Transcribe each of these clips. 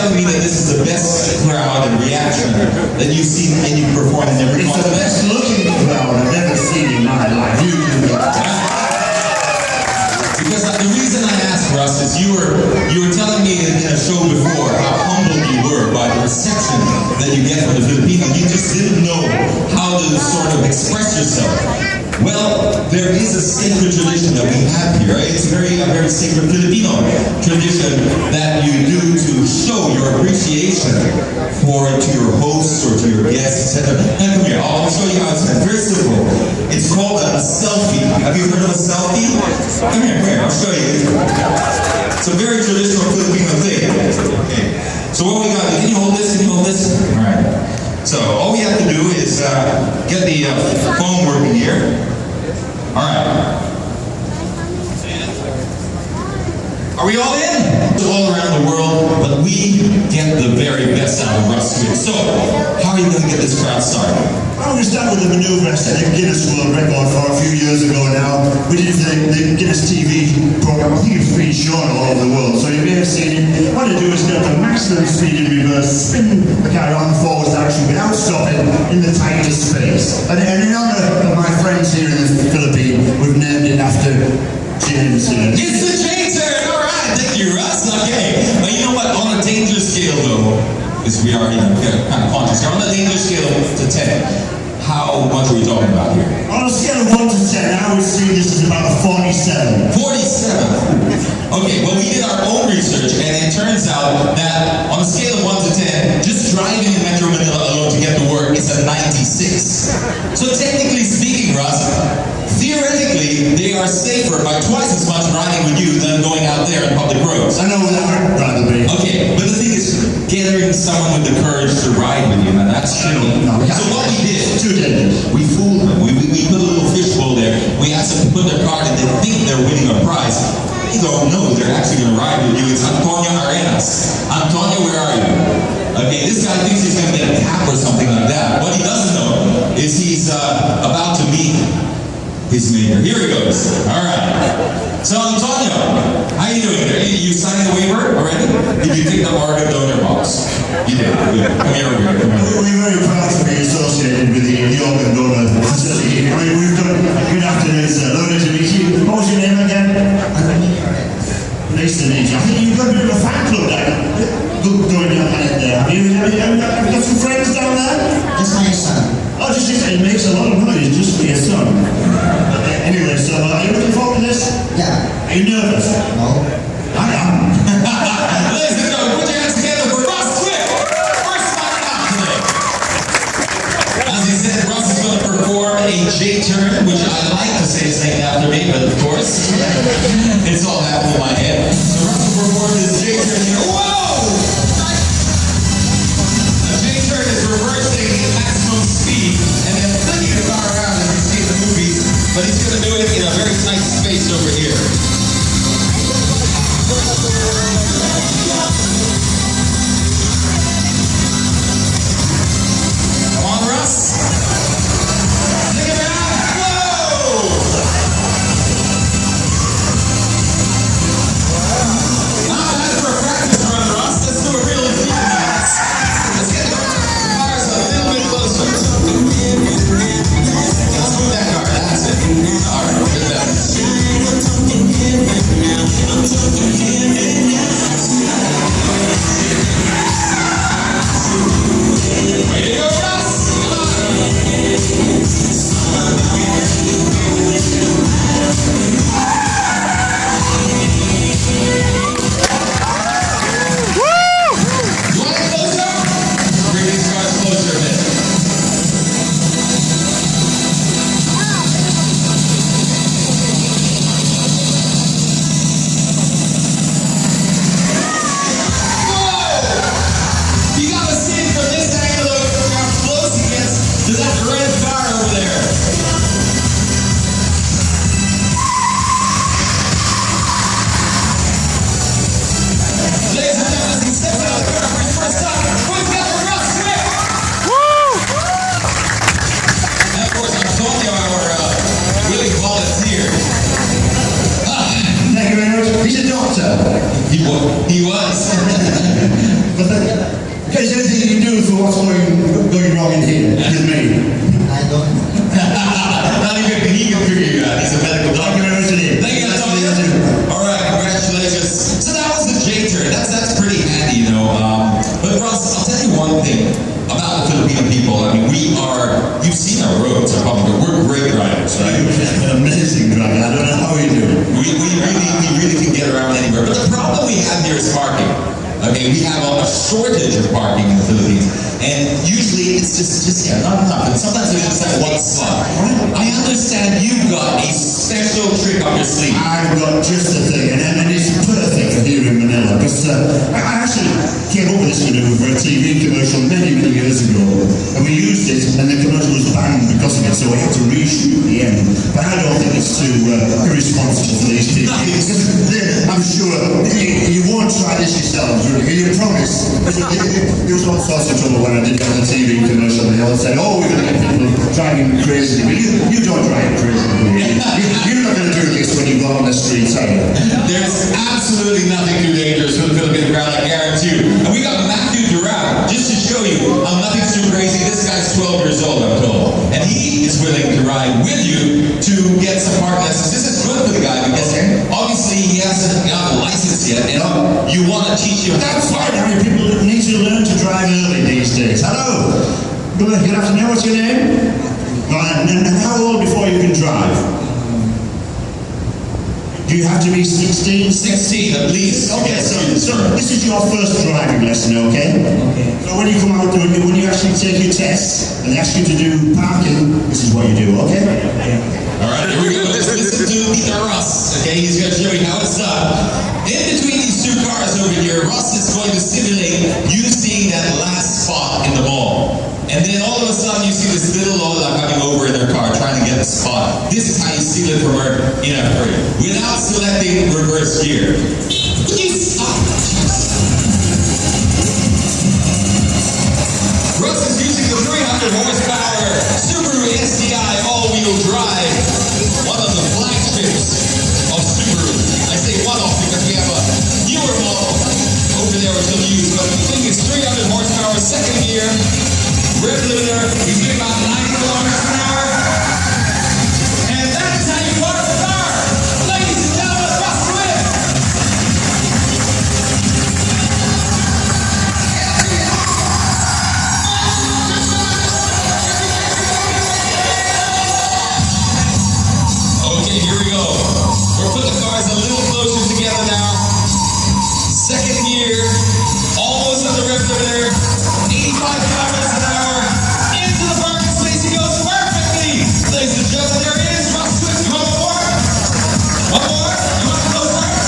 telling me that this is the best crowd and reaction that you've seen any perform in every It's the best looking crowd I've ever seen in my life. You can get that. Because the reason I asked, Russ, is you were telling me in a show before how humbled you were by the reception that you get from the Filipinos. You just didn't know how to sort of express yourself. Well, there is a sacred tradition that we have here. It's a very sacred Filipino tradition that you do to show your appreciation to your hosts or to your guests, etc. And come here, I'll show you how it's done. Very simple. It's called a selfie. Have you heard of a selfie? Come here, I'll show you. It's a very traditional Filipino thing. Okay. So what we got, can you hold this? All right. So all we have to do is get the phone working here. All right. Are we all in? All around the world, but we get the very best out of Russ here. So, how are you going to get this crowd started? Well, we started with a maneuver I set a Guinness World Record for a few years ago now. We did the Guinness TV program. I think it's been shown all over the world, so you may have seen it. What I do is go to maximum speed in reverse, spin the car on forward direction without stopping in the tightest space. And in honor of my friends here in the Philippines, we've named it after James here. It's the J-turn! Alright, thank you, Russ. Okay. But you know what? On a danger scale, though, because we are kind of conscious here, on a danger scale to 10, how much are we talking about here? On a scale of 1 to 10, I would say this is about a 47. 47? Okay, well, we did our own research, and it turns out that on a scale of 1 to 10, just driving in Metro Manila alone to get to work is a 96. So technically speaking, Russ, theoretically, they are safer by twice as much riding with you than going out there in public roads. I know what I'd rather be. Okay, but the thing is, gathering someone with the courage to ride with you, man, that's tricky. No, so what we did, too dangerous. we fooled them. We put a little fishbowl there. We asked them to put their card in. They think they're winning a prize. They don't know they're actually going to ride with you. It's Antonio Arenas. Antonio, where are you? Okay, this guy thinks he's going to get a tap or something like that. What he doesn't know is he's about to meet his maker. Here he goes. All right. So Antonio, how you doing there? You signed the waiver already? Did you take the organ donor box? You did. Good. Come here over here. We're very proud to be associated with the organ donor facility. I mean, we've done good afternoon, sir. Lovely to meet you. What was your name again? Nice to meet you. I think you've got a bit of a fan club down going down there. Have you got some friends down there? Just my son. Oh, just it makes a lot of noise just for your son. Anyway, so are you looking forward to this? Yeah. Are you nervous? No. I am. Ladies and gentlemen, put your hands together for Russ Swift. First starting out today. As he said, Russ is going to perform a J-turn, which I like to say is named after me, but of course, it's all happened in my head. So Russ will perform this J-turn here. Whoa! A J-turn is reversing at maximum speed and then flipping the car around as we see in the movies, but he's going to do it in a very tight space over here. Come on, Russ. Look at that. Whoa! Okay, is there anything you can do for what's going wrong in here with me? I don't know. Not even he can figure you out. He's a medical doctor. Thank you very much indeed. Thank you, All right, congratulations. So that was the J turn. That's pretty handy, you know. But Russ, I'll tell you one thing about the Filipino people. I mean, you've seen our roads, our public roads. We're great drivers, right? Amazing driver. I don't know how you do it. We really can get around anywhere. But the problem we have here is parking. Okay, we have a shortage of parking in the Philippines. And usually it's just not enough. And sometimes there's just like one slot. I understand you've got a special trick up your sleeve. I've got just the thing, and it's perfect here in Manila. Because I actually came up with this maneuver for a TV commercial many years ago. And we used it, and the commercial was banned because of it, so we had to reshoot the end. But I don't think it's too irresponsible for these people. I'm sure you won't try this yourselves, really. You promise. There was all sorts of trouble when I did it on the TV commercial. They all said, oh, we're going to get people driving crazy. But you don't drive crazy. You're not going to do this when you go on the streets, are you? There's absolutely nothing too dangerous for the Philippine crowd, I guarantee you. And we got Matthew Durant, just to show you how nothing's too crazy. This guy's 12 years old, I'm told. And he is willing to ride with you to get some park lessons. This is good for the guy because obviously he hasn't got a license yet, and you want to teach him. That's right. I mean, people need to learn to drive early these days. Hello. Good afternoon. What's your name? Right. And how old before you can drive? Do you have to be 16? 16 at least. Okay, so this is your first driving lesson, okay? Okay. So when you come out, when you actually take your test and they ask you to do parking, this is what you do, okay? All right, here we go. Let's listen to Mr. Russ. Okay, he's going to show you how it's done. In between these two cars over here, Russ is going to simulate you seeing that last spot in the mall. And then all of a sudden you see this little Lola coming over in their car trying to get a spot. This is how you steal it from her in a hurry. Without selecting reverse gear. Would you stop? Russ is using the 300 horsepower Subaru STI all-wheel drive. One of the flagships of Subaru. I say one-off because we have a newer model over there which will use. But the thing is 300 horsepower, second gear. Rev limiter, he's doing about 90 kilometers an hour. And that is how you park the car. Ladies and gentlemen, Russ Swift. Okay, here we go. We'll put the cars a little closer together now. Second gear, almost on the rev limiter, 85 kilometers an hour. Into the parking space he goes perfectly. Ladies and gentlemen, there he is. Russ Swift, one more. One more. You want to go first?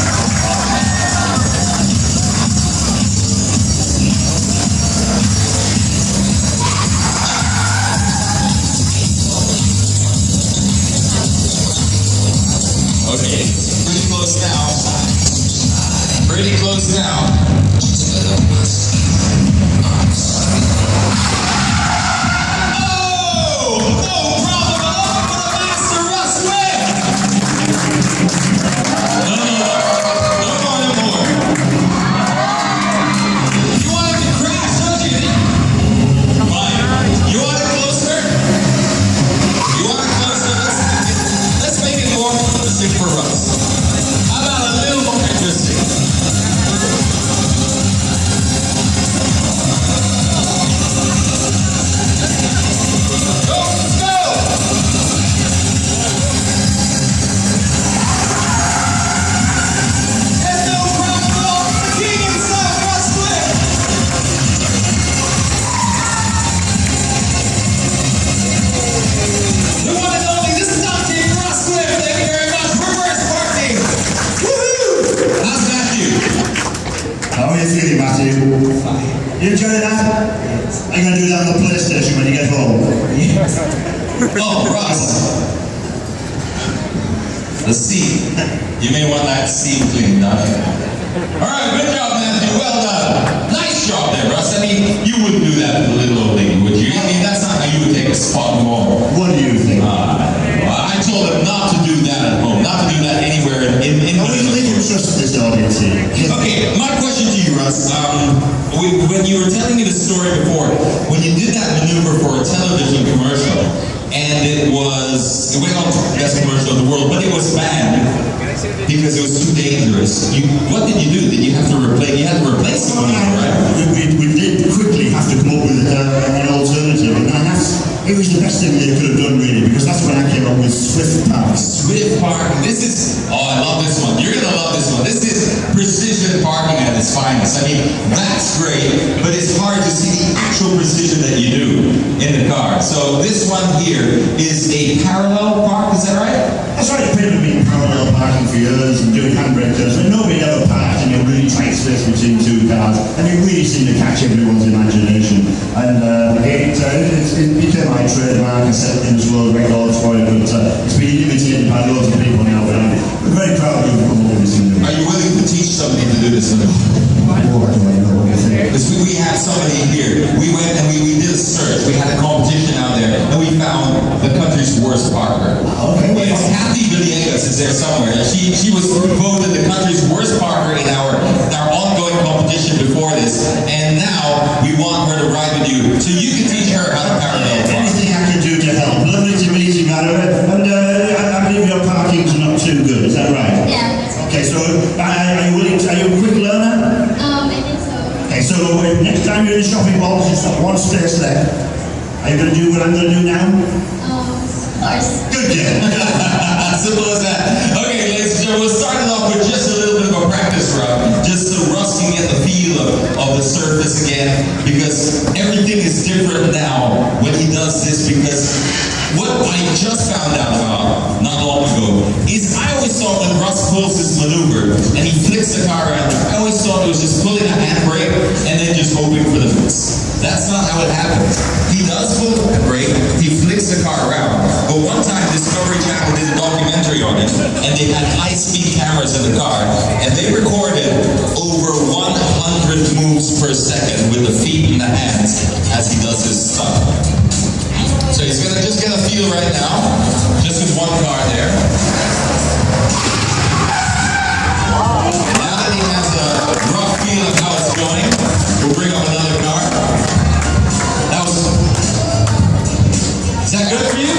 Okay, pretty close now. Pretty close now. For us. How about a little more interesting? Go, let's go! There's no problem at all. The king himself, Russ Swift. The one and only, this is not King Russ Swift. Thank you very much. Reverse parking. Woohoo! How's Matthew? How are you feeling, Matthew? You enjoying that? Yes. Are you going to do that on the PlayStation when you get home? Yes. Oh, Russ. The seat. You may want that seat cleaned up. Alright, good job, Matthew. Well done. Nice job there, Russ. I mean, you wouldn't do that to the little old lady, would you? I mean, that's not how you would take a spot in the mall. What do you think? I told him not to do that at home, not to do that anywhere in We can trust this audience here. Okay, my question to you, Russ. when you were telling me the story before, when you did that maneuver for a television commercial, and it went on to the best commercial in the world, but it was banned because it was too dangerous. What did you do? Did you have to replace? You had to replace the maneuver, right? We did quickly have to come up with an alternative, and it was the best thing they could have done, really, because that's when I came up with Swift Park. Swift parking. This is, I love this one. You're gonna love this one. This is precision parking at its finest. I mean, that's great, but it's hard to see the actual precision that you do in the car. So this one here is a parallel park, is that right? That's right, people have been parallel parking for years and doing handbrake turns, and nobody ever parked in a really tight space between two cars, and it really seemed to catch everyone's imagination. And it became my trademark and set Guinness World Records for it, but it's been imitated by loads of people now, but I'm very proud of come up with this. Are you willing to teach somebody to do this? Because we have somebody here. We went and we did a search. We had a competition out there, and we found the country's worst parker. Okay. Yes, Kathy Villegas is there somewhere. She was voted the country's worst parker in our ongoing competition before this, and now we want her to ride with you, so you can teach her how to parallel park. Anything I can do to help. Lovely to meet you, madam. And I believe your parking's not too good. Is that right? Yeah. Okay, so are you willing to? Are you a quick learner? I think so. Okay, so next time you're in the shopping mall, you've got one space left. Are you going to do what I'm going to do now? Of course. Good, yeah. Simple as that. Okay, ladies and gentlemen, we'll start it off with just a little bit of a practice run, just so Russ can get the feel of the surface again, because everything is different now when he does this, because what I just found out about not long ago is I always thought when Russ pulls this maneuver and he flicks the car around, I always thought it was just pulling a handbrake and then just hoping for the fix. That's not how it happens. He does pull the handbrake, he flicks the car around. But one time Discovery Channel did a documentary on it, and they had high-speed cameras in the car, and they recorded over 100 moves per second with the feet and the hands as he does this stuff. So he's gonna just get a feel right now, just with one car there. Now that he has a rough feel of how it's going, we'll bring up another car. Is that good for you?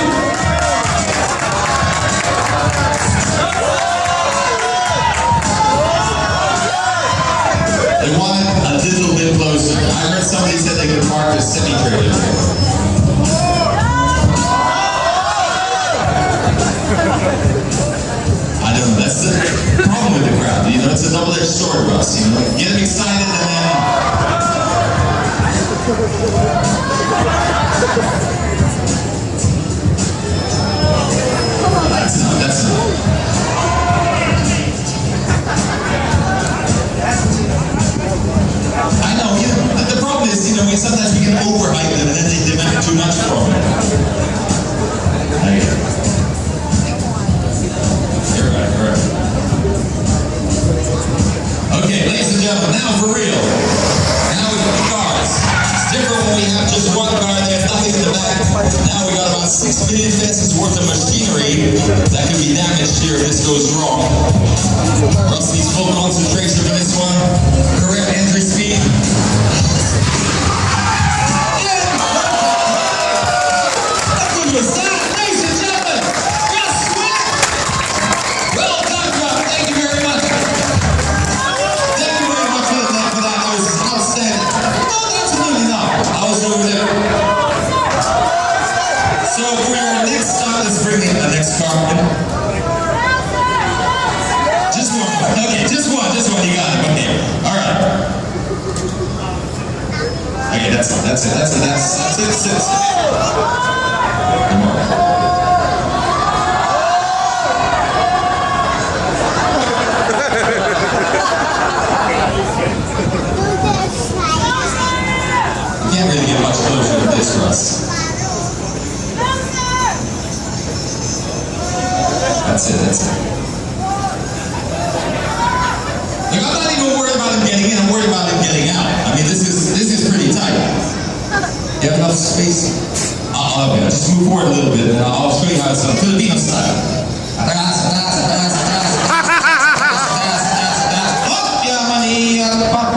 They want it a little bit closer. I heard somebody said they could park their semi-trailer here. I don't know, that's the problem with the crowd. You know, it's a double-edged sword, Russ. You know, get them excited and then... That's enough. I know, you know, the problem is, you know, sometimes we can overhype them and then they demand too much from it. You're right. Okay, ladies and gentlemen, now for real. Now we got the cars. It's different when we have just one car and there's nothing in the back. Now we got about 6 million pesos worth of machinery that could be damaged here if this goes wrong. Russ needs full concentration for this one. Correct entry speed. That's it. Come on. You can't really get much closer to this, Russ. That's it. Look, I'm not even worried about him getting in, I'm worried about him getting out. I mean, this is pretty tight. You have enough space? Okay, just move forward a little bit and I'll show you how it's done. Filipino style.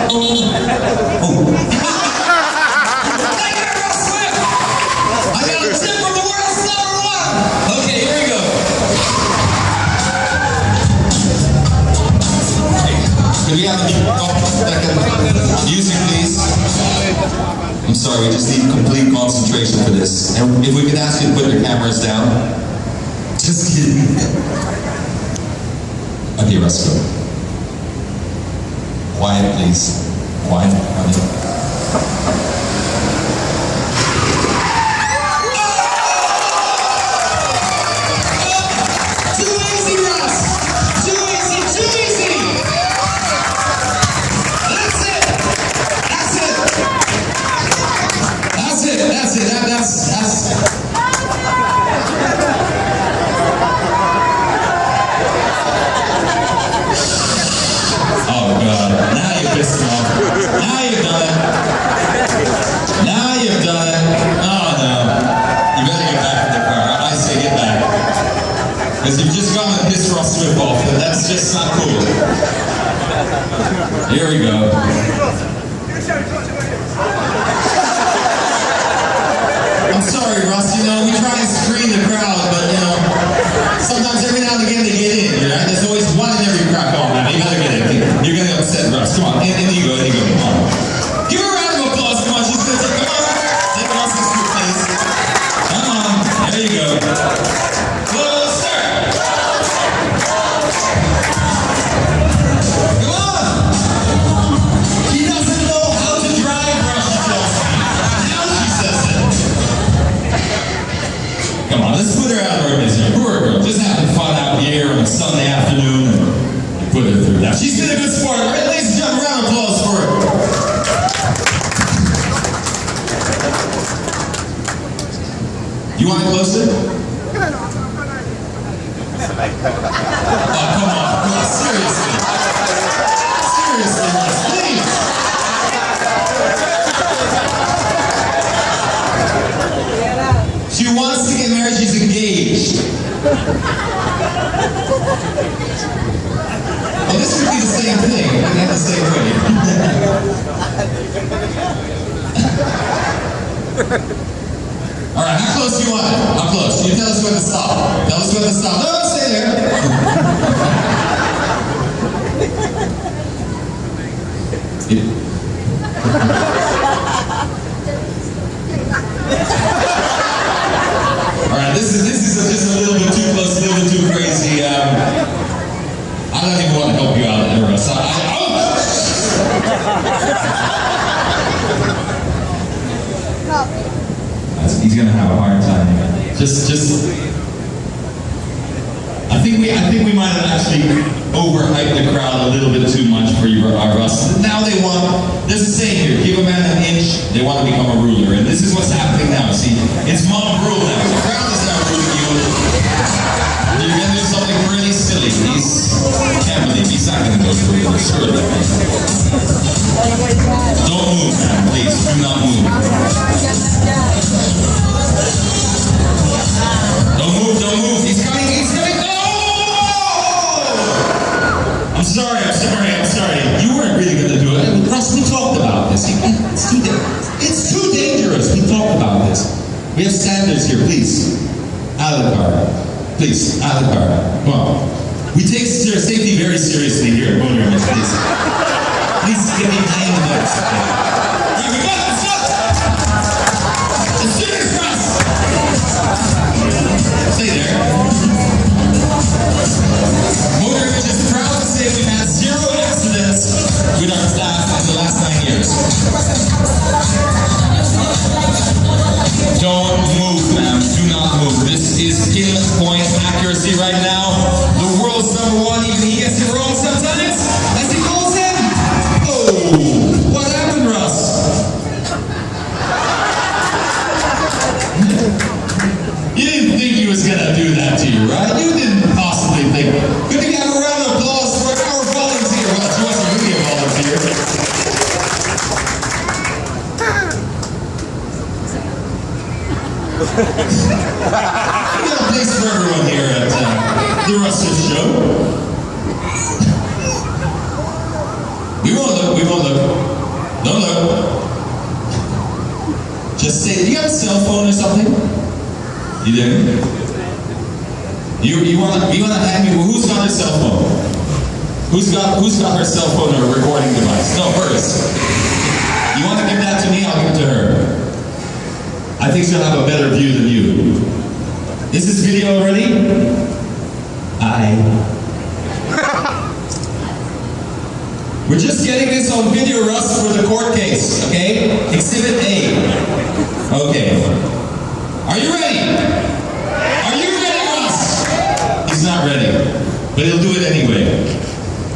Oh, sorry, we just need complete concentration for this. And if we could ask you to put your cameras down. Just kidding. Okay, Russ, go. Quiet, please. Quiet, quiet. Because you've just gone and pissed Russ Swift off, and that's just not cool. Here we go. I'm sorry, Russ, you know, we try and screen the crowd, but, you know, sometimes every now and again they get in, right? There's always one in every crack on, man. You gotta get in. You're gonna upset Russ. Come on, in you go, come on. Give her a round of applause, come on. She's gonna take, come on. Take Russ's foot, please. Come on, there you go. Let's put her out of her misery. Poor girl, just having fun out here on a Sunday afternoon and put her through that. She's been a good sport. Ladies and gentlemen, round of applause for her. You want it closer? Oh, come on. Seriously. Seriously, Russ, please. She wants to get married, she's engaged. Oh, this would be the same thing. We have the same way. Alright, how close do you want it? How close? You tell us when to stop. Tell us when to stop. No, stay there. Alright, this is just a little bit too close, a little bit too crazy. I don't even want to help you out there, Russ. He's gonna have a hard time. I think we might have actually overhyped the crowd a little bit too much for you, Russ. Now they want, there's a saying here, give a man an inch, they want to become a ruler. And this is what's happening now. See, it's mob rule now. The crowd is now ruling you. You're going to do something really silly. Can't believe he's not going to go through this. Surely. Don't move, man. Please, do not move. Don't move. He's coming. I'm sorry. You weren't really going to do it. Russ, we talked about this. It's too dangerous. We talked about this. We have standards here. Please, out of the car. Please, out of the car. Come on. We take safety very seriously here at Motor Image, please. Please get behind the books. Alright, we got it. Let's go. Let's do this, Russ. Stay there. Motor Image is proud to say we've had 0 accidents with our staff in the last 9 years. Don't move, ma'am. Do not move. This is pinpoint accuracy right now. The world's #1. Even he gets it wrong sometimes. As he calls in. Oh, what happened, Russ? You didn't think he was gonna do that to you, right? You didn't possibly think. Good to have a round of applause for our volunteer. Well, she wasn't really a volunteer. We got a place for everyone here at the Russ Show. We won't look. Don't look. Just say, do you have a cell phone or something? You do? You wanna hand me, who's got her cell phone? Who's got her cell phone or recording device? No, hers. You wanna give that to me? I'll give it to her. think she'll have a better view than you. Is this video ready? We're just getting this on video, Russ, for the court case, okay? Exhibit A. Okay. Are you ready? Are you ready, Russ? He's not ready, but he'll do it anyway.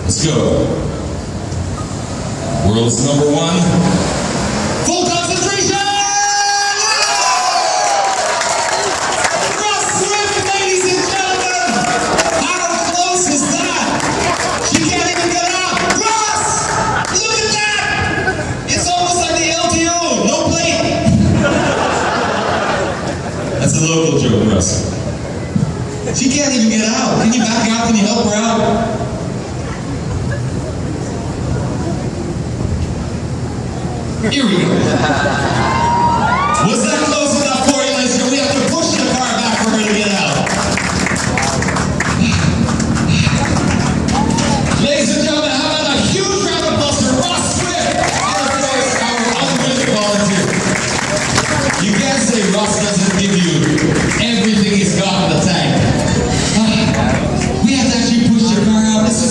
Let's go. World's number one. Full concentration! Russ Swift, ladies and gentlemen! How close is that? She can't even get out. Russ! Look at that! It's almost like the LTO. No plate. That's a local joke, Russ. She can't even get out. Can you back out? Can you help her out? Here we go. Was that close enough for you, ladies? We have to push the car back for her to get out. Ladies and gentlemen, how about a huge round of applause for Russ Swift and of course our unwilling volunteer. You can't say Russ doesn't give you everything he's got in the tank. We have to actually push the car out. This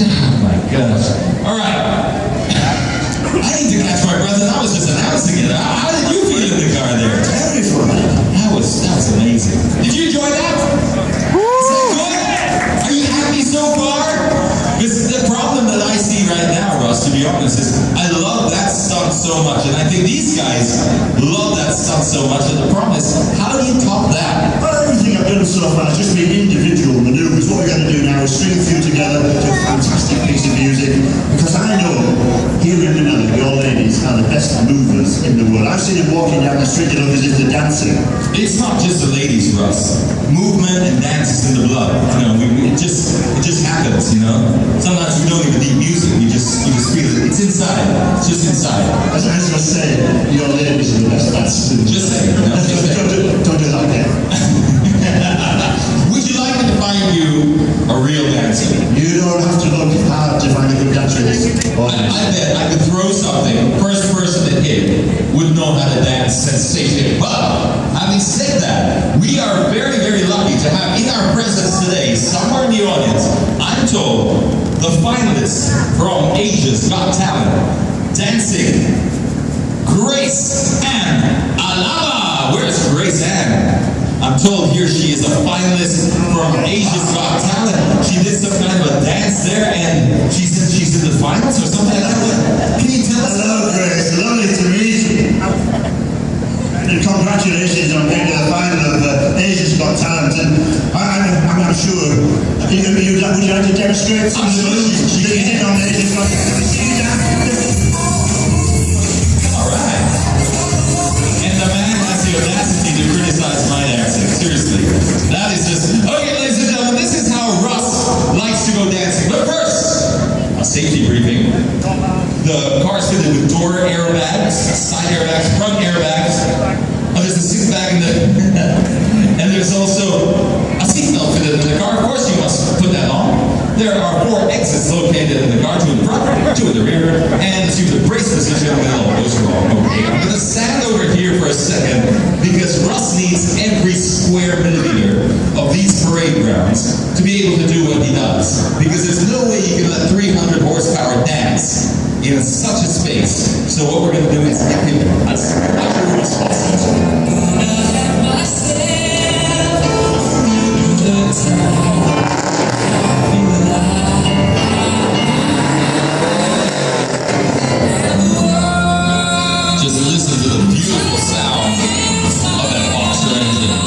oh my gosh. All right. I need to catch my breath, and I was just announcing it. How did you feel in the car there? Terrifying. That was amazing. Did you enjoy that? Is that good? Are you happy so far? Because the problem that I see right now, Russ, to be honest, is I love that stunt so much, and I think these guys love that stunt so much, and the problem is, how do you top that? Well, everything I've done so far has just been individual maneuvers. What we're going to do now is string a few together to a fantastic piece of music, because I know here in Manila, your ladies are the best movers in the world. I've seen them walking down the street, you look as if they're dancing. It's not just the ladies, Russ. Movement and dance is in the blood. You know, it just happens. You know. Sometimes we don't even need music. You just feel it. It's inside. It's just inside. As I was going to say, your ladies are the best dancers in the world. Just saying. You know, just saying. Don't do that again. Would you like me to find you a real dancer? You don't have to look hard to find a good dancer. I bet I could throw something. First person that hit would know how to dance sensationally. But having said that, we are very, very lucky to have in our presence today, somewhere in the audience, I'm told, the finalists from Asia's Got Talent, dancing Grace Ann Alaba. Where's Grace Ann? I'm told here she is a finalist from Asia's Got Talent. She did some kind of a dance there, and she's in the finals or something like that. Can you tell us? Hello, Grace. Lovely to meet you. And congratulations on being the final of Asia's Got Talent. And I'm sure would you like to demonstrate some of the moves that you did on Asia's Got Talent? All right. And the man has the audacity to criticize my dancing. Seriously. That is just... Okay, ladies and gentlemen, this is how Russ likes to go dancing. But first, a safety briefing. The car is fitted with door airbags, side airbags, front airbags. There's a seat bag in the... and there's also a seatbelt fitted in the car. Of course, you must put that on. There are 4 exits located in the car, 2 in the front, 2 in the rear, and to the brace position, well, those are all okay. I'm going to stand over here for a second because Russ needs every square millimeter of these parade grounds to be able to do what he does. Because there's no way you can let 300 horsepower dance in such a space. So what we're going to do is give him a just listen to the beautiful sound of that Boxer engine.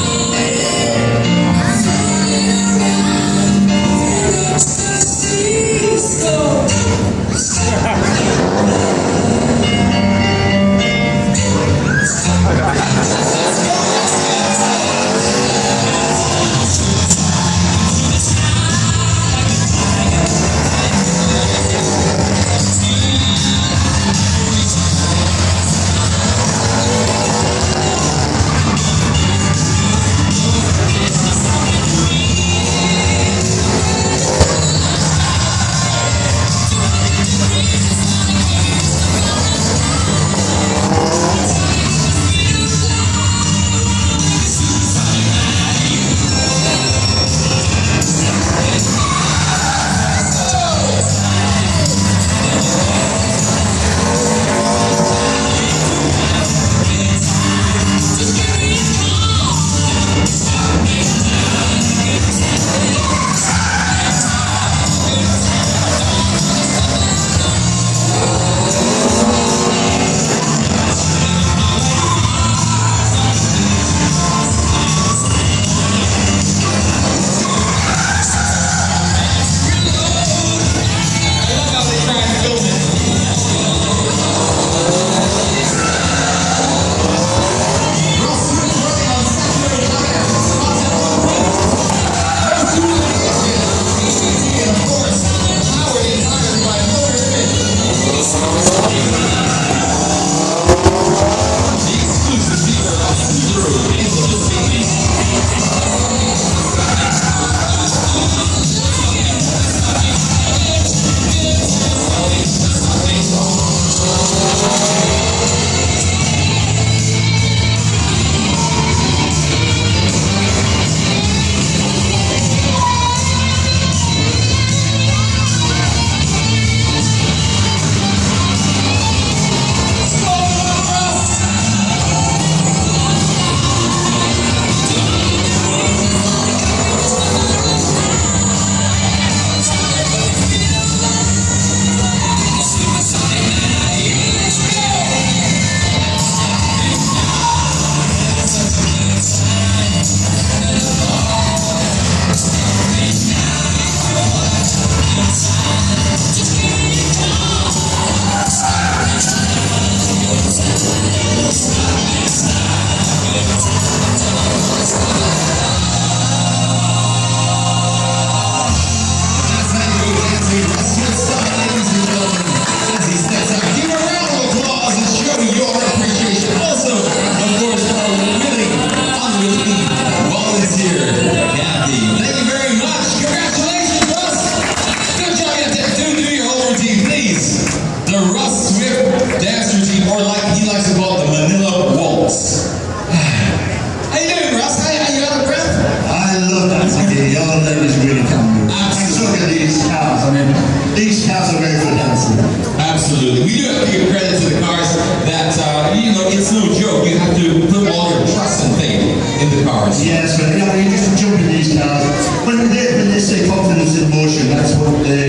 it's no joke. You have to put all your trust and faith in the cars. Yes, but you know, you just jump in these cars. When they say confidence in motion, that's what they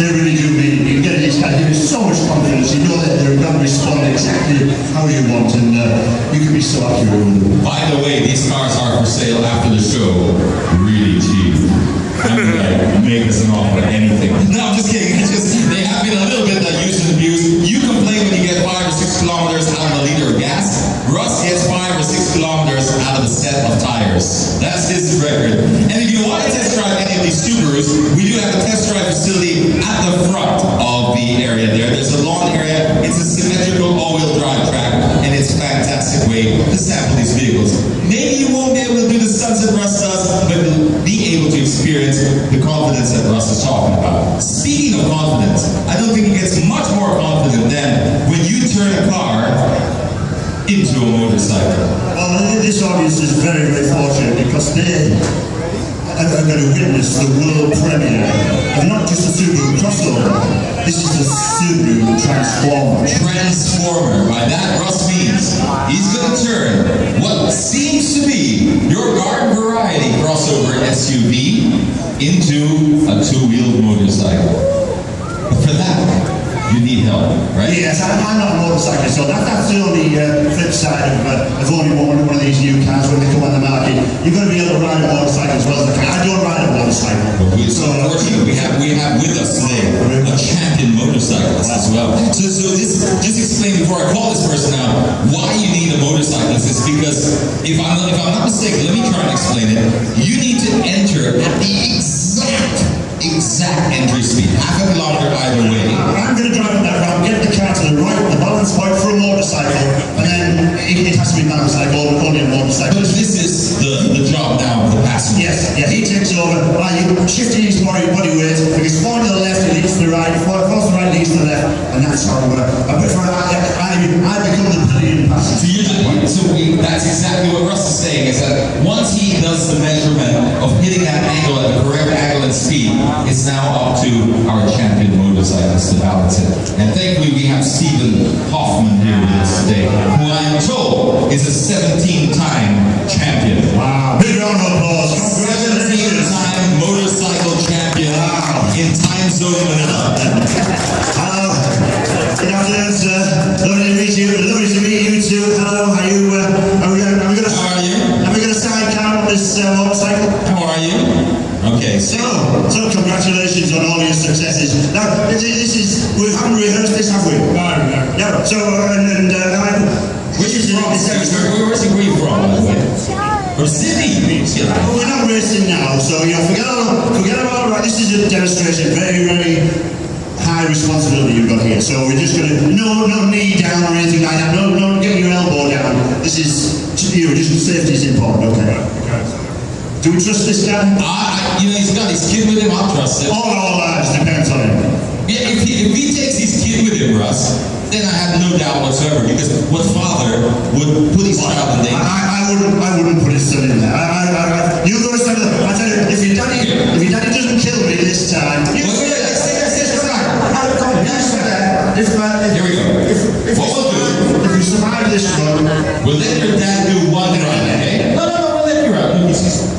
really do mean. You get in these cars, you have so much confidence. You know that they're going to respond exactly how you want, and you can be so accurate with them. By the way, these cars are for sale after the show, really cheap. I mean, like, make us an offer, anything. No, I'm just kidding. It's just, they have been a little bit like used and abused. You complain when you get 5 or 6 kilometers out of a liter of gas. Russ gets 5 or 6 kilometers out of a set of tires. That's his record. And if you want to test drive any of these Subarus, we do have a test drive facility at the front of the area there. There's a lawn area. It's a symmetrical all-wheel drive track, and it's a fantastic way to sample these vehicles. Maybe you won't be able to do the stunts that Russ does, but be able to experience the confidence that Russ is talking about. Speaking of confidence, I don't think it gets much more confident than when you turn a car into a motorcycle. Well, this audience is very, very fortunate because they are going to witness the world premiere of not just the Subaru crossover. This is the Subaru Transformer. Transformer. By that, Russ means he's going to turn what seems to be your garden variety crossover SUV into a 2-wheeled motorcycle. But for that, you need help, right? Yes, I'm not a motorcyclist, so that's the only flip side of owning one of these new cars when they come on the market. You've got to be able to ride a motorcycle as well as a car. I don't ride a motorcycle. We're so fortunate. We have with us today a champion motorcyclist as well. So this, just explain before I call this person out why you need a motorcyclist. Is because if I'm not mistaken, let me try and explain it. You need to enter at the exact entry speed, half a kilometer either way. I'm going to drive it that route, get the car to the right, the balance point for a motorcycle, and then it has to be balanced like only a motorcycle. But this is the job now of the passenger. Yes, yeah, he takes over. You shifting his body weight. If it's falling to the left, it leads to the right. If it falls to the right, it leads to the left. And that's how I become the brilliant passenger. That's exactly what Russ is saying, is that once he does the measurement of hitting that angle at the correct angle and speed, it's now up to our champion motorcyclist to balance it. And thankfully we have Stephen Hoffman here with us today, who I am told is a 17-time champion. Wow, big round of applause. 17-time motorcycle champion in time zone Manila. Hello. Good afternoon, sir. Lovely to meet you. Lovely to meet you too. Hello. Are you? How are you? Are we going to sidecar on this motorcycle? How are you? Okay, So congratulations on all your successes. Now, we haven't rehearsed this, have we? No. Yeah. So, where are you from, by the way? From Sydney. Well, we're not racing now, so forget about it. This is a demonstration. Very, very high responsibility you've got here. So we're just going to no knee down or anything like that. No getting your elbow down. This is just safety is important. Okay. Do we trust this guy? He's got his kid with him. I'll trust him. All our lives depends on him. Yeah, if he takes his kid with him, Russ, then I have no doubt whatsoever. Because what father would put his child in danger? I wouldn't put his son in there. You go to I tell you, if your daddy doesn't kill me this time, Here we go. What we'll do, if you survive this run, we'll let your dad do one run, okay? No, we'll let you run.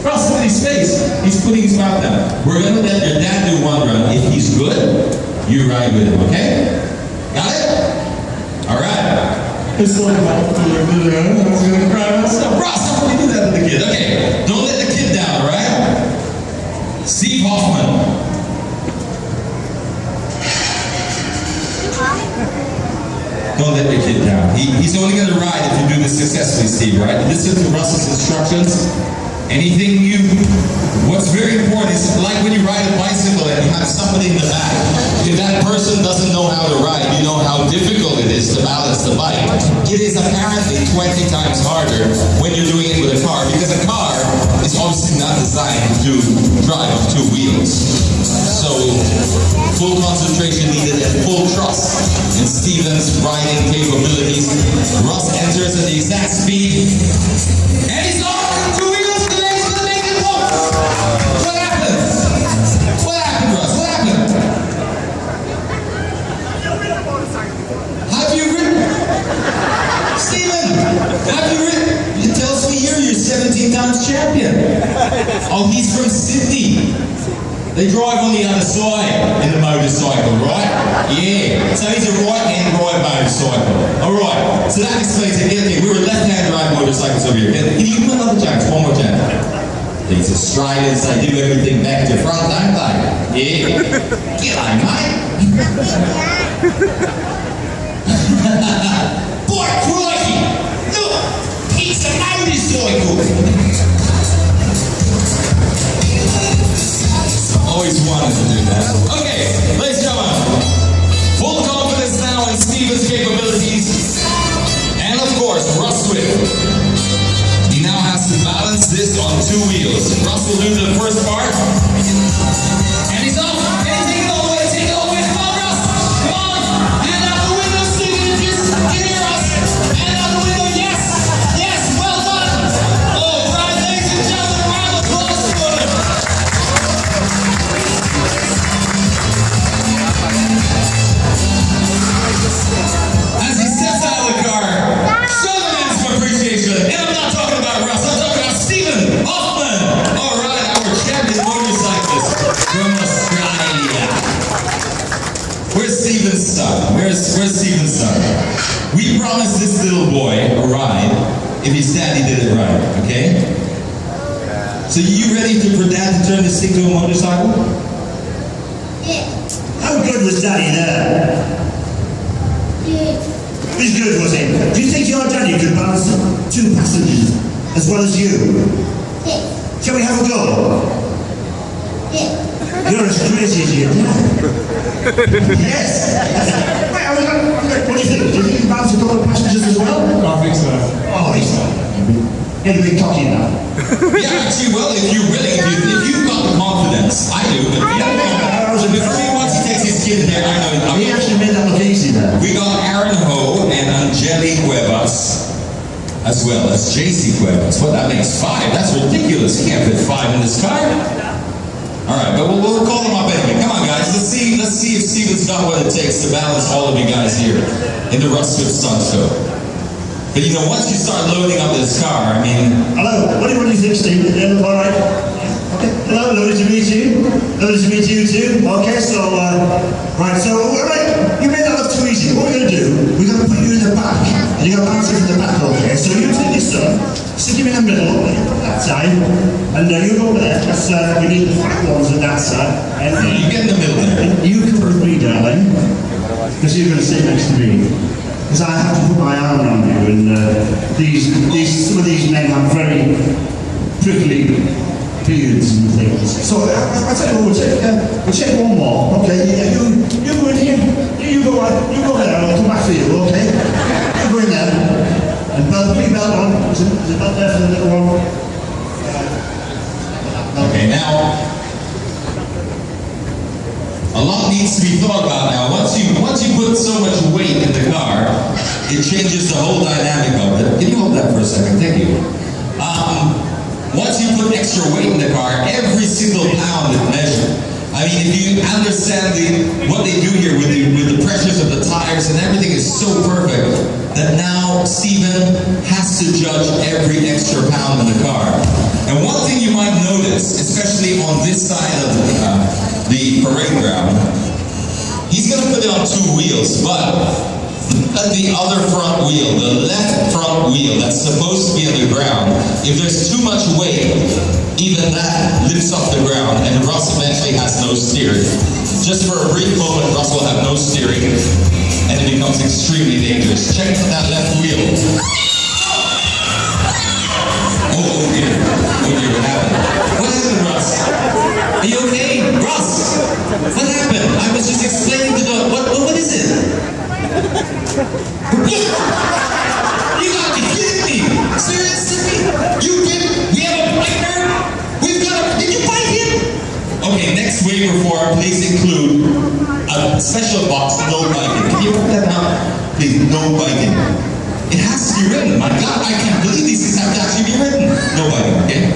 Russ, look at his face. He's putting his mouth down. We're going to let your dad do one run. If he's good, you ride with him, okay? Got it? All right. It's like, I was going to cry myself. Russ, how can you do that to the kid? Okay, don't let the kid down, all right? Steve Hoffman. Don't let your kid down. He's only going to ride if you do this successfully, Steve, right? Listen to Russ's instructions. What's very important is like when you ride a bicycle and you have somebody in the back. If that person doesn't know how to ride, you know how difficult it is to balance the bike. It is apparently 20 times harder when you're doing it with a car, because a car is obviously not designed to drive on 2 wheels. So, full concentration needed and full trust in Steven's riding capabilities. Russ enters at the exact speed, and he's off 2 wheels. What happened? What happened, Russ? What happened? Have you ridden? Steven! Oh, he's from Sydney. They drive on the other side in the motorcycle, right? Yeah. So he's a right-hand drive motorcycle. Alright, so that explains it. Okay, we were left-hand drive motorcycles over here. Can you give me another chance? One more chance. These Australians, they do everything back to front, don't they? Yeah. G'day, mate. Boy, crikey! Look! It's a motorcycle! Always wanted to do that. Okay, ladies and gentlemen, full confidence now in Steven's capabilities, and of course, Russ Swift. He now has to balance this on two wheels. Russ will do the first part, and he's off. And he's taking it all the way. Take it all the way. Come on, Russ. Come on. Hand out the window, Steven. Just get here, Russ. Hand out the window. Yes. Yes. Well done. All right, ladies and gentlemen, a round of applause for him. As he steps out of the car, show the man some appreciation. And I'm not talking about Russ, I'm talking about Stephen Hoffman. All right, our champion motorcyclist from Australia. Where's Stephen's son? Where's Stephen's son? We promised this little boy a ride if his daddy did it right, okay? So you ready for dad to turn this thing to a motorcycle? Yeah. How good was Daddy there? Yeah. He's good, was he? Do you think your daddy could balance two passengers as well as you? Yeah. Shall we have a go? Yeah. You're as crazy as your dad. Yes. Wait, what do you think? Do you think he can balance a couple of passengers as well? I think so. Oh, he's getting a bit cocky now. Yeah, actually, well, if you're willing, if you've got the confidence, I do, but before he once he takes his kid in there, I know. He actually made that look easy there. We got Aaron Ho and Angeli Cuevas, as well as JC Cuevas. Well, that makes 5. That's ridiculous. You can't fit 5 in this car. All right, but we'll call them up anyway. Come on, guys. Let's see if Steven's got what it takes to balance all of you guys here in the Russ Swift Stunt Show. But you know, once you start loading up this car, I mean... Hello, what do you think, Steve? All right? Okay. Hello, lovely to meet you. Lovely to meet you too. Okay, so, right, so, all right, you made that look too easy. What we're going to do, we're going to put you in the back, and you're going to bounce into the back, okay? So you take your son, stick him in the middle, and you put that side, and you go over there. That's, we need the fat ones on that side. And you get in the middle there. you come with me, darling, because you're going to sit next to me. Because I have to put my arm around you, and some of these men have very prickly beards and things. So I tell you what, we'll take one more. Okay, yeah, you go in here, you go there. I'll come back for you. Okay, you go in there, and put your belt on. Is it belt there for the little one? Okay, now a lot needs to be thought about now. Once you put so much weight in the car, it changes the whole dynamic of it. Can you hold that for a second? Thank you. Once you put extra weight in the car, every single pound is measured. I mean, if you understand what they do here with the pressures of the tires and everything is so perfect that now Steven has to judge every extra pound in the car. And one thing you might notice, especially on this side of the parade ground, he's going to put it on 2 wheels, but at the other front wheel, the left front wheel that's supposed to be on the ground, if there's too much weight, even that lifts off the ground, and Russ eventually has no steering. Just for a brief moment, Russ will have no steering, and it becomes extremely dangerous. Check that left wheel. Oh dear, what happened? What happened, Russ? Are you okay? Russ, what happened? I was just explaining to the, what is it? You gotta be kidding me! Seriously? We have a biker? Did you bite him? Okay, next waiver form, please include a special box, no biking. Can you put that down? Please, no biking. It has to be written. My God, I can't believe these things have to actually be written. No biking, okay?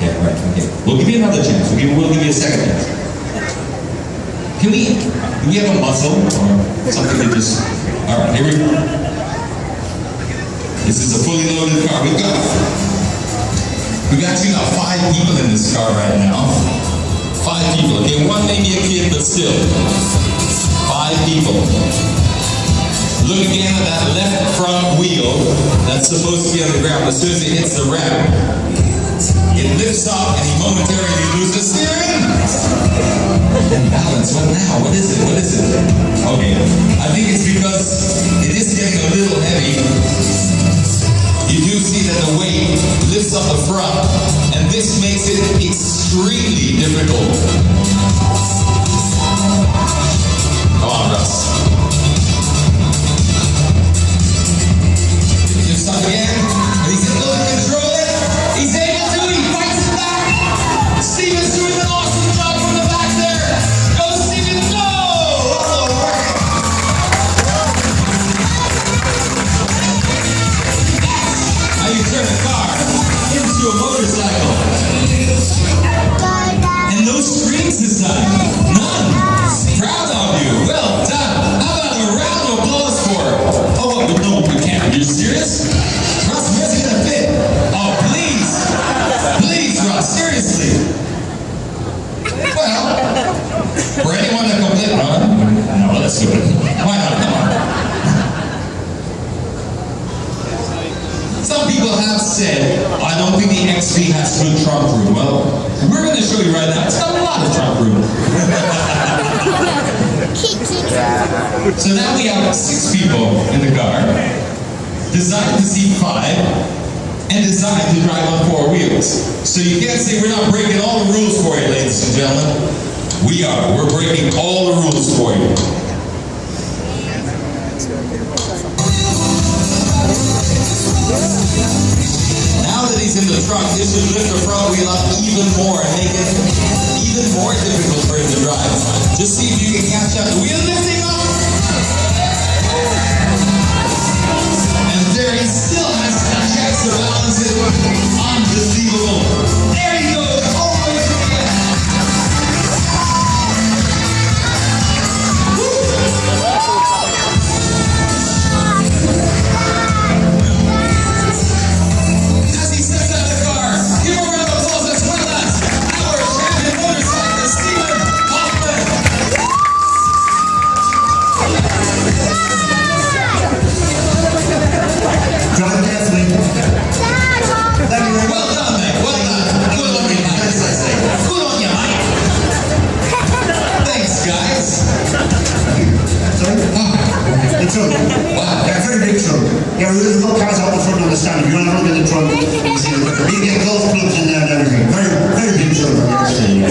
Yeah, right, okay. We'll give you another chance. We'll give you a second chance. Do we have a muzzle or something to just... All right, here we go. This is a fully loaded car. We've got We've actually got 5 people in this car right now. 5 people, okay? One may be a kid, but still. 5 people. Look again at that left front wheel that's supposed to be on the ground. As soon as it hits the ramp, it lifts up and he momentarily loses steering. And balance, what now? What is it? What is it? Okay, I think it's because it is getting a little heavy. You do see that the weight lifts up the front, and this makes it extremely difficult. Come on, Russ. Just up again. He's able to control it. He's able to. He fights it back. Steven's doing an awesome job from the back there. Go, Steven, go! How you turn a car into a motorcycle. And no screams this time. None. Proud of you. Well done. How about a round of applause for it? Oh, but no, we can't. Are you serious? Russ, where's it gonna fit? Oh, please. Please, Russ, seriously. Well, for anyone that complains, no, let's do it. Why not? Come on. Some people have said, I don't think the XP has good trunk room. Well, we're going to show you right now. It's got a lot of trunk room. So now we have 6 people in the car, designed to seat 5, and designed to drive on 4 wheels. So you can't say we're not breaking all the rules for you, ladies and gentlemen. We are. We're breaking all the rules for you. Now that he's in the trunk, this should lift the front wheel up even more and make it even more difficult for him to drive. Just see if you can catch up. The wheel lifting up! And there he still has to check to balance it. Unbelievable. There he goes, all the way to the end. As he steps out of the car, give a round of applause as well as our champion motorcyclist, Steven Hoffman. Drive carefully. Thank you very much. Well done, mate. Well done. Good on you, Mike. As I say. Good on you, Mike. Thanks, guys. Sorry? The trunk. Wow. Yeah, very big trunk. Yeah, we've got cars out the front on the stand. If you want to look at the trunk, you see you get golf clubs in there and everything. Very, very big trunk, actually.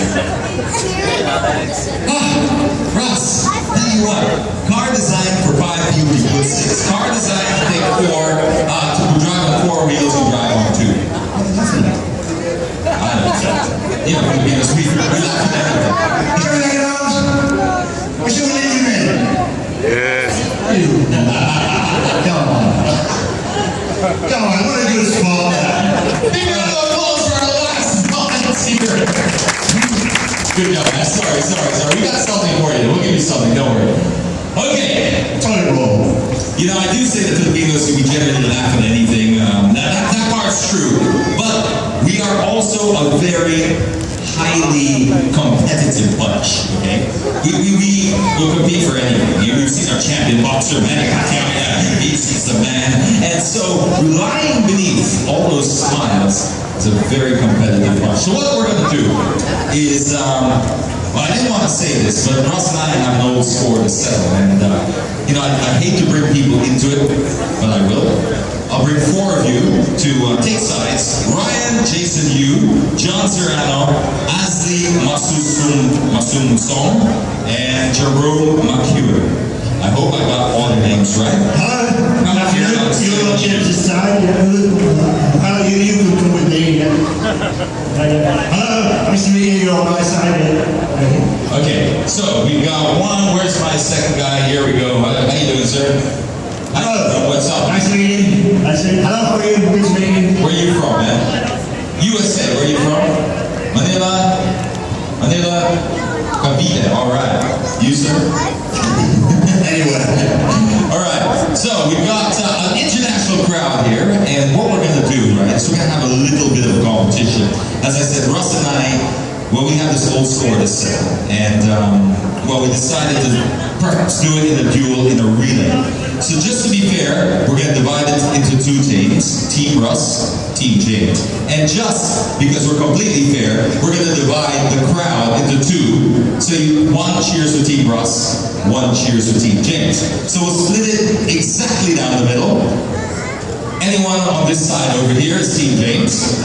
Russ, tell you what, car designed for 5 people, you put 6. Car designed to take 4, to drive on 4 wheels, you drive on 2. I don't know. You know, we're being a sweet, we laugh at everything. You coming like it out? I should have leave you in. Yes. Come on. Come on, what a good sport. Big round of applause for our last volunteer. Good job, man. Sorry. We got something for you. We'll give you something, don't worry. Okay. Toilet roll. You know, I do say that Filipinos can be generally laugh at anything. That part's true. But we are also a very highly competitive bunch, okay? We will compete for anything. We've seen our champion boxer, Manny Pacquiao. He's the man. And so, lying beneath all those smiles is a very competitive bunch. So what we're going to do is, well, I didn't want to say this, but Russ and I have an old score to settle, and you know, I hate to bring people into it, but I will. I'll bring 4 of you to take sides. Ryan, Jason Yu, John Serrano, Asli Masumsong, and Jerome McHugh. I hope I got all the names right. Hello. Come up here. You're on James's side. Hello, you can come with me. Hello, nice to meet you. You're on my side. Okay, so we've got 1. Where's my second guy? Here we go. How you doing, sir? Hello. What's up? Nice to meet you. Hello, how are you? Good to meet you. Where are you from, man? USA. Where are you from? Manila. Cavite. All right. You, sir? Anyway. All right. So we've got an international crowd here, and what we're going to do, right, is we're going to have a little bit of competition Well, we have this old score to settle, and well, we decided to perhaps do it in a duel, in a relay. So just to be fair, we're going to divide it into two teams, Team Russ, Team James. And just because we're completely fair, we're going to divide the crowd into two. So one cheers for Team Russ, one cheers for Team James. So we'll split it exactly down the middle. Anyone on this side over here is Team James.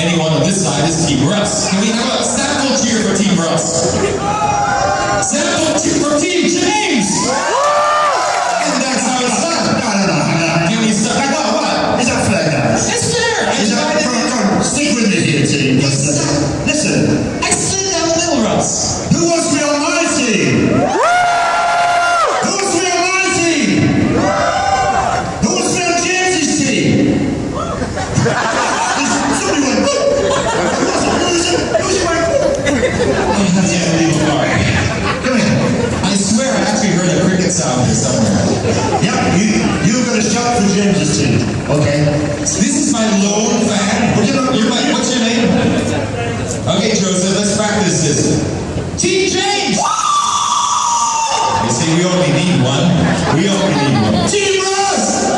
Anyone on this side is Team Russ. Can we have a sample cheer for Team Russ? Sample cheer for Team James! And that's how it's done. No. Can we start? No, what? Is that fair, guys? It's fair! Come on, stick with me here, team. Listen. I slid down the middle, Russ. Who wants to be on my team? Who wants to be on my team? Who wants to be on James's team? Somebody went, who's it went? That's the unbelievable part. Come here. I swear I actually heard a cricket sound here somewhere. Yep, you've got to shout for James's team, okay? This is my lone fan. What's your name? Okay, Joseph, let's practice this. Team James! You see, we only need one. Team Russ!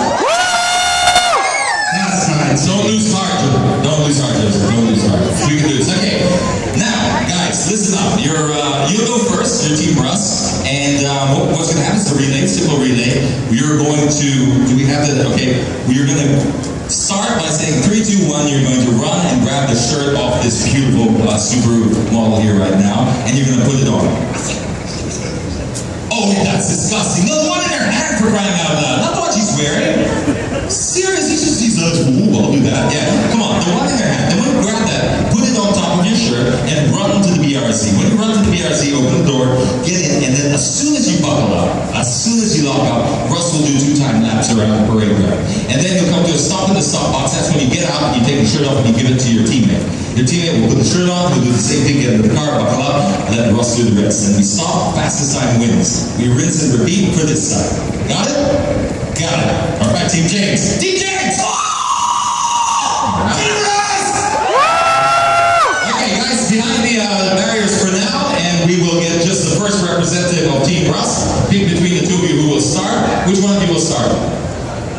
That's nice. Don't lose heart, Joseph. Don't lose heart. We can do this. Okay. Now, guys, listen up. You'll go first. You're Team Russ. And what's going to happen is a relay, simple relay. You're going to, do we have that? Okay. You're going to start by saying 3, 2, 1. You're going to run and grab the shirt off this beautiful Subaru model here right now. And you're going to put it on. Oh, that's disgusting. No, the one in her hand for crying out loud. Not the one she's wearing. Seriously, she's ooh, I'll do that. Yeah, come on, the one in her hand. Then when you grab that, put it on top of your shirt and run to the BRC. When you run to the BRC, open the door, get in, and then as soon as you buckle up, as soon as you lock up, Russ will do 2 time laps around the parade ground. And then you'll come to a stop in the stop box. That's when you get out and you take the shirt off and you give it to your teammate. Your teammate will put the shirt on, he'll do the same thing, get into the car, buckle up, and let Russ do the rest. And we stop, fastest time wins. We rinse and repeat for this side. Got it? Got it. All right, Team James. Team James! Team Russ! Okay, guys, behind the barriers for now, and we will get just the first representative of Team Russ. Pick between the two of you who will start. Which one of you will start?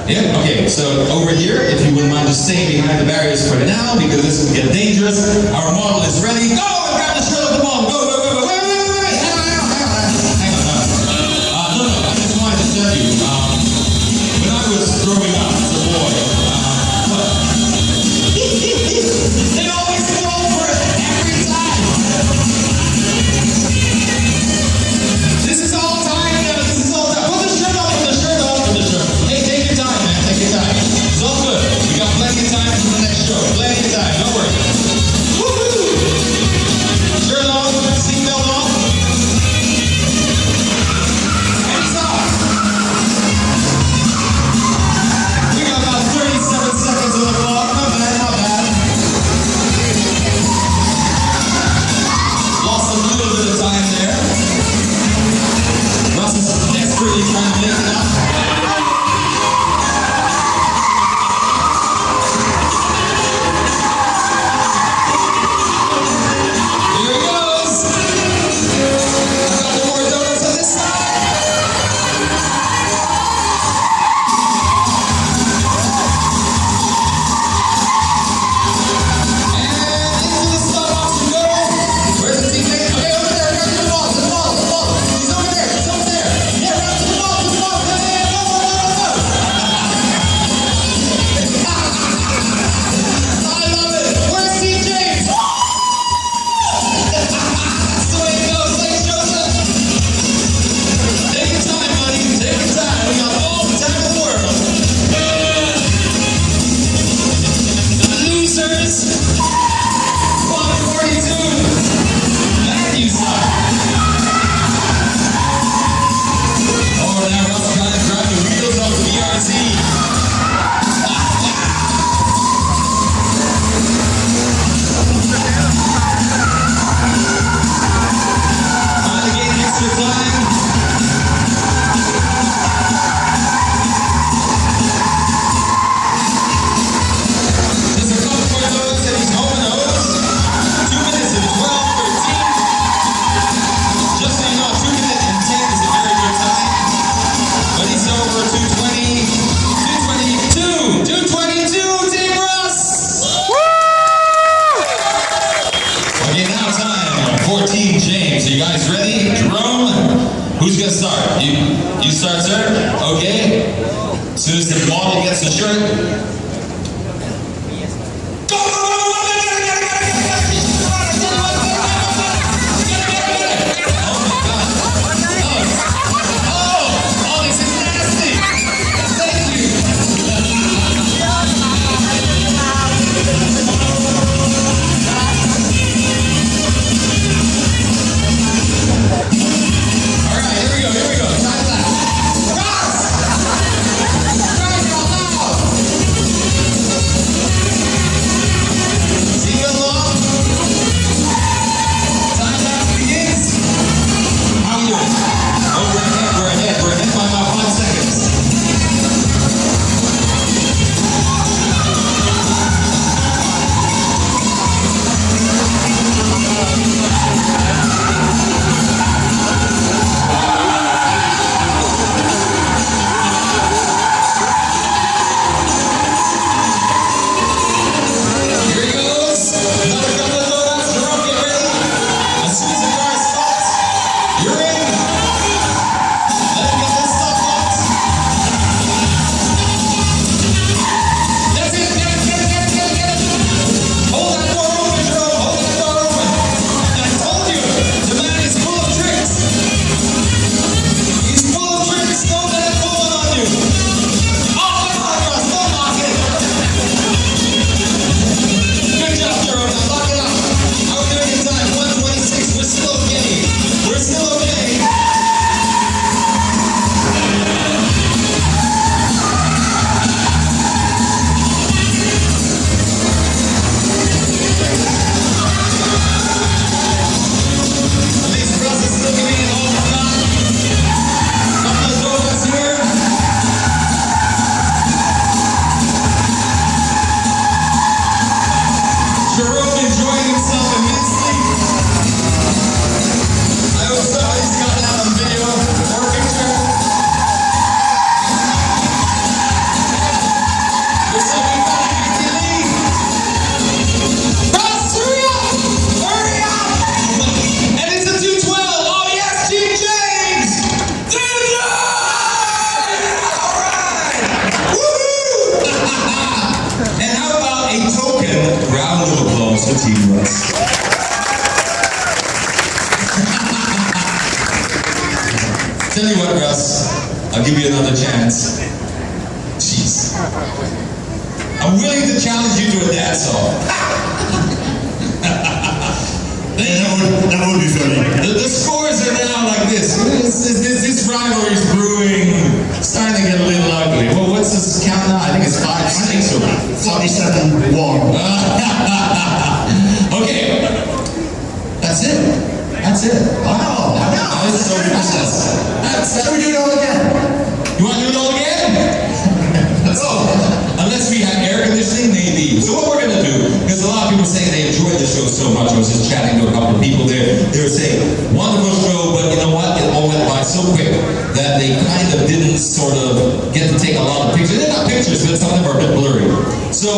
Yeah, okay, so over here, if you wouldn't mind just staying behind the barriers for now, because this will get dangerous. Our model is ready. Go and grab the shirt of the model. Go. Wait. Hang on. No, I just wanted to tell you, when I was growing up as a boy, they always fall for it every time. This is all time. Put the shirt on. Hey, take your time, man. Take your time. It's all good. We got plenty of time for the next show. Plenty of time. Don't worry. Woohoo! Shirt on. Seatbelt on. And stop. We got about 37 seconds on the clock. Not bad. Lost a little bit of time there. Russ is desperately trying to make it up. ready? To Team Russ. Tell you what, Russ, I'll give you another chance. Jeez. I'm willing to challenge you to a dance song. That would be funny. The scores are now like this. This rivalry is brewing, starting to get a little ugly. Well, what's this count now? I think it's 5-6 or 47-1. Okay. That's it. That's it. Wow. This is so fast. Shall we do it all again? You want to do it all again? Unless we have air conditioning, maybe. So what we're going to do, because a lot of people saying they enjoyed the show so much. I was just chatting to a couple of people there. They were saying, wonderful show, but you know what? It all went by so quick that they kind of didn't sort of get to take a lot of pictures. They're not pictures, but some of them are a bit blurry. So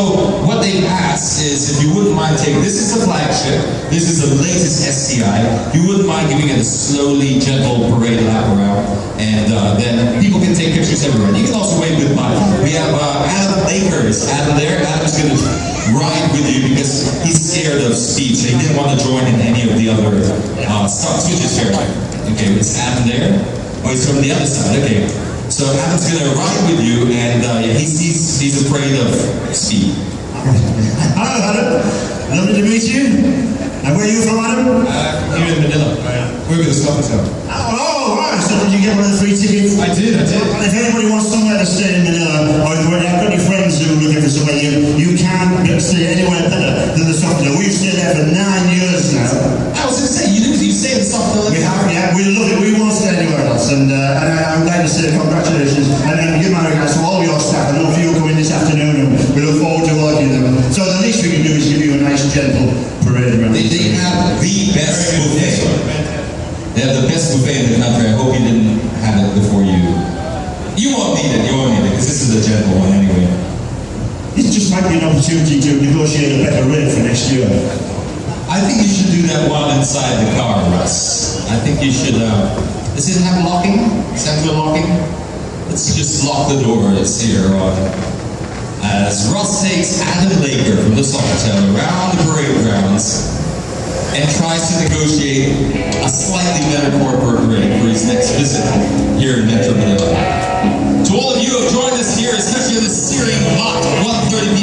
what they've asked is, if you wouldn't mind taking, this is the flagship, this is the latest STI, you wouldn't mind giving it a slowly, gentle parade lap around, and then people can take pictures everywhere. You can also wave goodbye. We have Adam Lakers. Adam there. Adam's going to ride with you because he's scared of speed, so he didn't want to join in any of the other stunts, which is fair. Okay, it's Adam there. Oh, he's from the other side. Okay. So Adam's going to ride with you, and yeah, he's afraid of speed. Hello, Adam. Lovely to meet you. And where are you from, Adam? Here in Manila. We're with the Stop Hotel. Oh, right. So did you get one of the free tickets? I did. Well, if anybody wants somewhere to stay in Manila, or if you've got any friends who are looking for somewhere, you can't stay anywhere better than the Stop Hotel. We've stayed there for 9 years now. I was going to say, you stayed at the Stop Hotel. We have, yeah. We love it. We won't stay anywhere else. And I'm glad to say congratulations. And give my regards to all your staff. I know a few coming this afternoon, and we look forward to working with them. So the least we can do is give you a nice, gentle parade around. They have the best buffet. They have the best buffet in the country. I hope you didn't have it before you. You won't need it, because this is a gentle one anyway. This just might be an opportunity to negotiate a better rate for next year. I think you should do that while inside the car, Russ. I think you should, does it have locking? Central locking? Let's just lock the door. It's here. as Russ takes Adam Laker from the Sofitel around the parade grounds and tries to negotiate a slightly better corporate rate for his next visit here in Metro Manila. To all of you who have joined us here, especially on this searing hot 1:30